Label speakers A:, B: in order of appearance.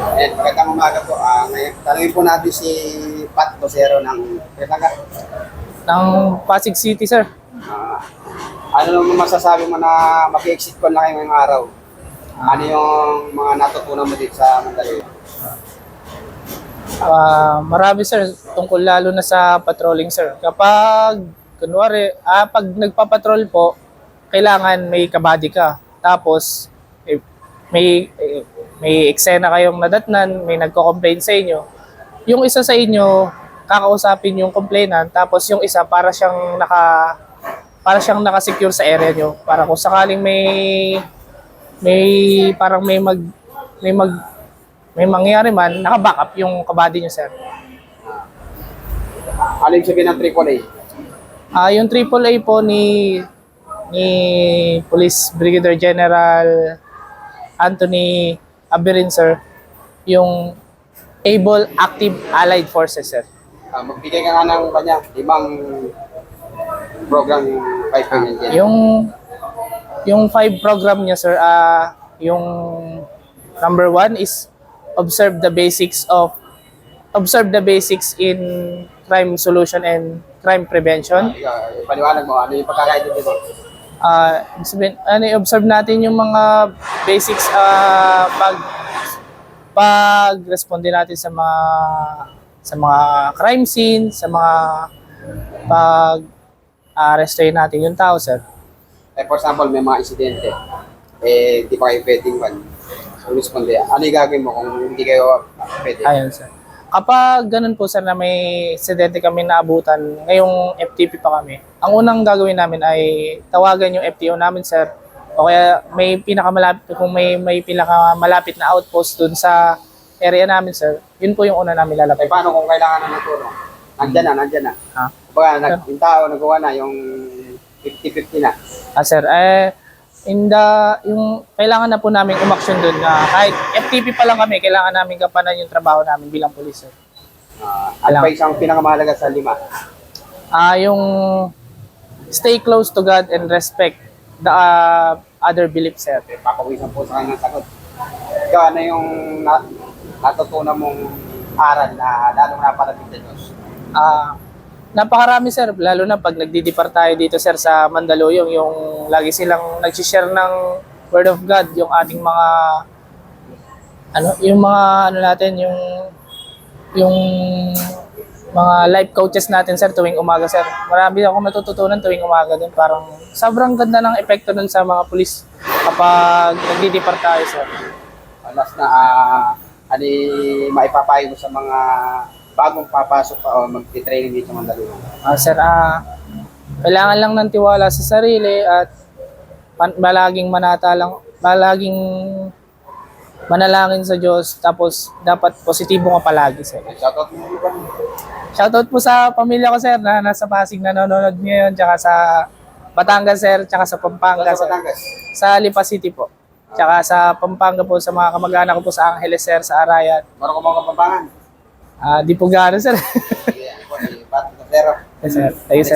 A: Magandang umaga po. Ngayon, tanungin po natin si Pat Lucero ng Petanga.
B: Ng Pasig City, sir.
A: Ah, ano naman masasabi mo na mag-exit ko na kayo ngayong araw? Ano yung mga natutunan mo dito sa Mandaluyong?
B: Marami, sir, tungkol lalo na sa patrolling, sir. Pag nagpapatrol po, kailangan may kabady ka. Tapos, may eksena kayong nadatnan, may nagko-complain sa inyo. Yung isa sa inyo, kakausapin yung complainant, tapos yung isa para siyang naka-secure sa area nyo. Para kung sakaling may mangyari man, naka-backup yung kabady nyo, sir.
A: Ano yung sabihin ng AAA?
B: Yung AAA po ni Police Brigadier General Anthony Aberin, sir, yung Able Active Allied Forces, sir.
A: Magbigay ka nga ng kanya, 5 program yung 5 ganyan.
B: Yung 5 program niya, sir, yung number 1 is observe the basics in crime solution and crime prevention.
A: Paliwanag mo, ano yung pagkakaintindi mo?
B: Observe natin yung mga basics pag-responde natin sa mga crime scene, sa mga pag-arrestuin natin yung tao, sir.
A: For example, may mga insidente. Di pa kayo pwedeng responde. Ano yung gagawin mo kung hindi kayo pwede?
B: Ayun, sir. Kapag ganun po, sir, na may insidente kami naabutan, ngayong FTP pa kami, ang unang gagawin namin ay tawagan yung FTO namin, sir. O kaya kung may pinakamalapit na outpost dun sa area namin, sir, yun po yung una namin lalapit.
A: Paano kung kailangan na ng tulong? Nandyan na.
B: Ha?
A: Kumbaga, yung tao nagawa na, yung 50-50 na.
B: Sir, yung kailangan na po namin umaksyon doon na kahit FTP pa lang kami, kailangan namin kapanan yung trabaho namin bilang pulis, sir.
A: Ano pa isang pinakamahalaga sa 5?
B: Yung stay close to God and respect the other beliefs, sir.
A: Papawisan po sa kanyang sagot. Ikaw, ano yung natutunan mong aral na lalong naparating sa Diyos?
B: Napakarami, sir, lalo na pag nagdidepart tayo dito, sir, sa Mandaluyong, yung lagi silang nag-share ng Word of God, yung ating mga yung mga life coaches natin, sir, tuwing umaga, sir. Marami akong natututunan tuwing umaga din. Parang sobrang ganda ng epekto nun sa mga pulis kapag nagdidepart tayo, sir.
A: Last na, ano maipapayo mo sa mga bagong papasok pa o mag-training dito sa Mandaluyong?
B: Sir, kailangan lang ng tiwala sa sarili at malaging manalangin sa Diyos, tapos dapat positibo ka palagi, sir.
A: Shoutout mo ba?
B: Shoutout po sa pamilya ko, sir, na nasa Pasig nanonood ngayon, tsaka sa Batangas, sir, tsaka sa Pampanga,
A: Sa
B: sir.
A: Batangas?
B: Sa Lipa City po. Tsaka sa Pampanga po, sa mga kamag-anak ko po sa Angeles, sir, sa Arayat.
A: Meron ko mga kapampangan?
B: Di po gano'n, sir.
A: Sige, ako, Pat Lucero.
B: Yes, sir. Thank you, sir.